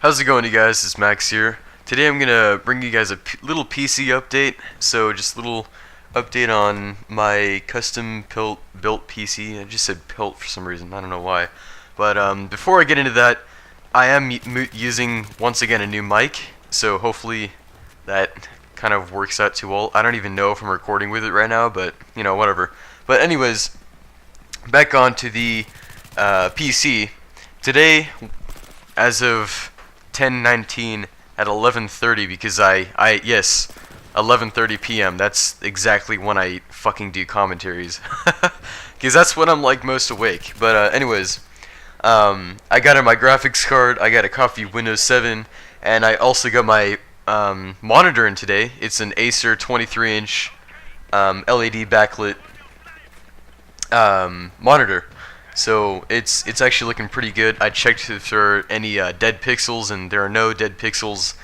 How's it going, you guys? It's Max here. Today I'm gonna bring you guys a little PC update. So just a little update on my custom built PC. I just said pilt for some reason. I don't know why. But before I get into that, I am using once again a new mic. So hopefully that kind of works out too well. I don't even know if I'm recording with it right now, but you know, whatever. But anyways, back on to the PC. Today, as of 10:19 at 11:30, because yes, 11:30 p.m. That's exactly when I fucking do commentaries, because that's when I'm like most awake. But anyways, I got my graphics card, I got a coffee Windows 7, and I also got my monitor in today. It's an Acer 23-inch LED backlit monitor. So it's actually looking pretty good. I checked if there are any dead pixels, and there are no dead pixels.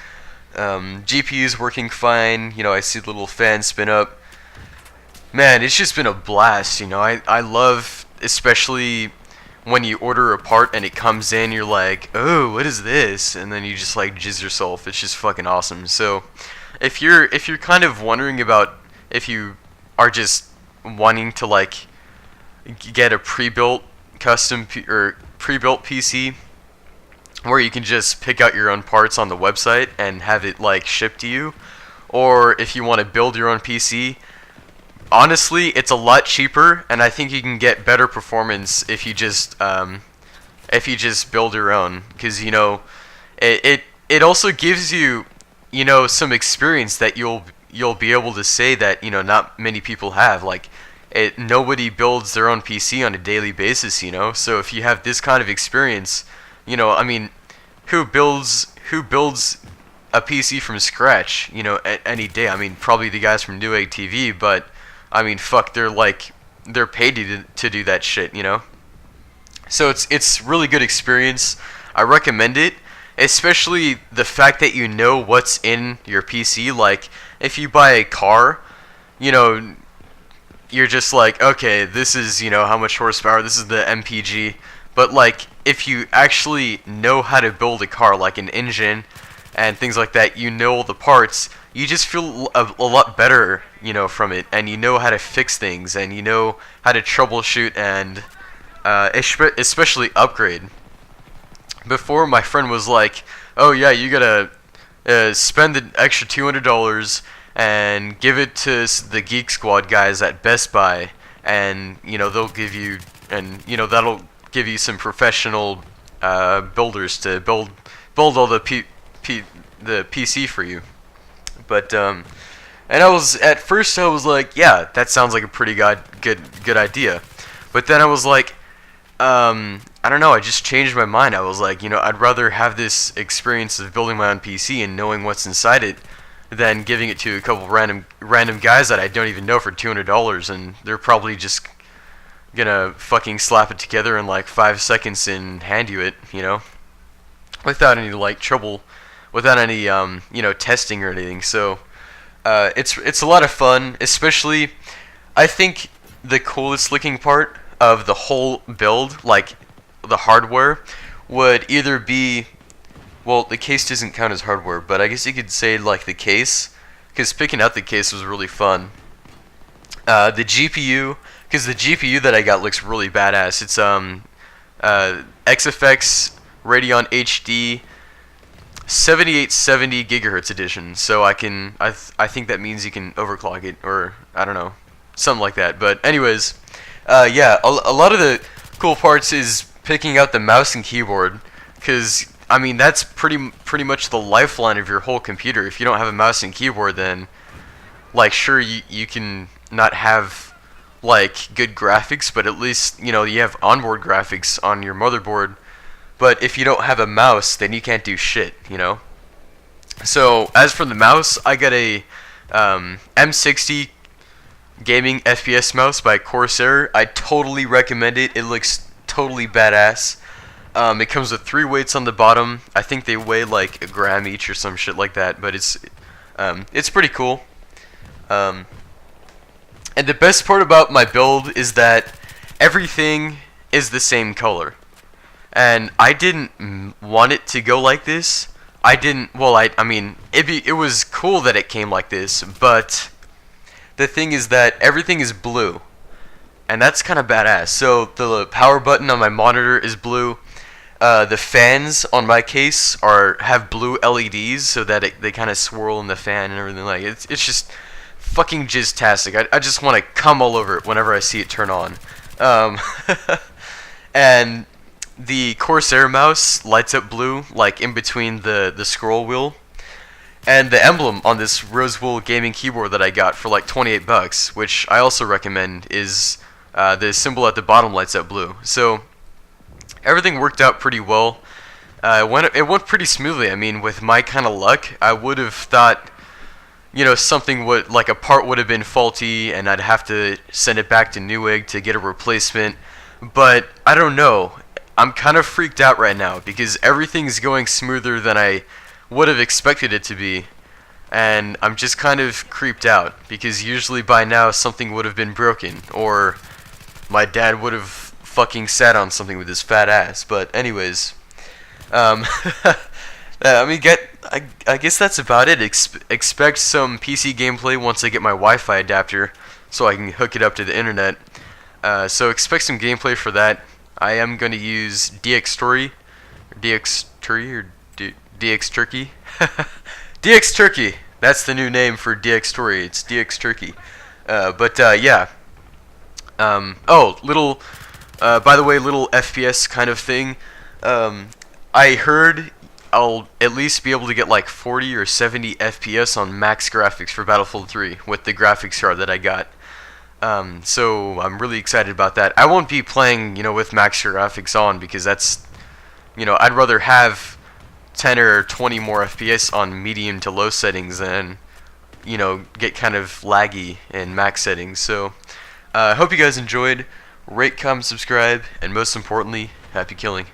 GPU's working fine. You know, I see the little fan spin up. Man, it's just been a blast. You know, I love, especially when you order a part and it comes in, you're like, oh, what is this? And then you just like jizz yourself. It's just fucking awesome. So if you're kind of wondering about if you are just wanting to like get a pre-built pre-built PC where you can just pick out your own parts on the website and have it like shipped to you, or if you want to build your own PC, honestly, it's a lot cheaper, and I think you can get better performance if you just build your own, because you know it also gives you some experience that you'll be able to say that not many people have. Like, nobody builds their own PC on a daily basis, so if you have this kind of experience, I mean, who builds a PC from scratch, any day? I mean, probably the guys from Newegg TV, but I mean, fuck, they're paid to do that shit, so it's really good experience. I recommend it, especially the fact that you know what's in your PC. Like, if you buy a car, you're just like, okay, this is, how much horsepower, this is the MPG. But like, if you actually know how to build a car, like an engine and things like that, all the parts, you just feel a lot better, from it, and you know how to fix things, and you know how to troubleshoot, and especially upgrade. Before, my friend was like, oh yeah, you gotta spend the extra $200 and give it to the Geek Squad guys at Best Buy, and they'll give you, and that'll give you some professional builders to build all the PC for you. But and at first I was like, yeah, that sounds like a pretty good idea. But then I was like, I don't know, I just changed my mind. I was like, I'd rather have this experience of building my own PC and knowing what's inside it than giving it to a couple random guys that I don't even know for $200, and they're probably just gonna fucking slap it together in like 5 seconds and hand you it, without any like trouble, without any testing or anything. So it's a lot of fun. Especially, I think the coolest looking part of the whole build, like the hardware, would either be, well, the case doesn't count as hardware, but I guess you could say like the case, because picking out the case was really fun. The GPU, because the GPU that I got looks really badass. It's XFX Radeon HD 7870 gigahertz edition. So I think that means you can overclock it, or I don't know, something like that. But anyways, yeah, a lot of the cool parts is picking out the mouse and keyboard, because I mean, that's pretty much the lifeline of your whole computer. If you don't have a mouse and keyboard, then like, sure, you can not have like good graphics, but at least you have onboard graphics on your motherboard. But if you don't have a mouse, then you can't do shit, So as for the mouse, I got a M60 gaming FPS mouse by Corsair. I totally recommend it. It looks totally badass. It comes with 3 weights on the bottom. I think they weigh like a gram each or some shit like that, but it's pretty cool. And the best part about my build is that everything is the same color. and I didn't want it to go like this. I didn't. Well, I mean, it was cool that it came like this, but the thing is that everything is blue, and that's kind of badass. So the power button on my monitor is blue. The fans on my case have blue LEDs so that they kind of swirl in the fan and everything. Like it's just fucking jizztastic. I just want to come all over it whenever I see it turn on. Um, and the Corsair mouse lights up blue, like in between the scroll wheel. And the emblem on this Rosewool gaming keyboard that I got for like 28 bucks, which I also recommend, is the symbol at the bottom lights up blue. So everything worked out pretty well. It went pretty smoothly. I mean, with my kind of luck, I would have thought, you know, something would, like a part would have been faulty and I'd have to send it back to Newegg to get a replacement. But I don't know. I'm kind of freaked out right now because everything's going smoother than I would have expected it to be. And I'm just kind of creeped out because usually by now something would have been broken or my dad would have fucking sat on something with his fat ass. But anyways, I mean, I guess that's about it. Expect some PC gameplay once I get my Wi-Fi adapter so I can hook it up to the internet. So expect some gameplay for that. I am going to use DX Turkey. DX Turkey. That's the new name for DX Story. It's DX Turkey. Yeah. By the way, little FPS kind of thing. I heard I'll at least be able to get like 40 or 70 FPS on max graphics for Battlefield 3 with the graphics card that I got. So I'm really excited about that. I won't be playing, you know, with max graphics on because that's, you know, I'd rather have 10 or 20 more FPS on medium to low settings than, you know, get kind of laggy in max settings. So I hope you guys enjoyed. Rate, comment, subscribe, and most importantly, happy killing.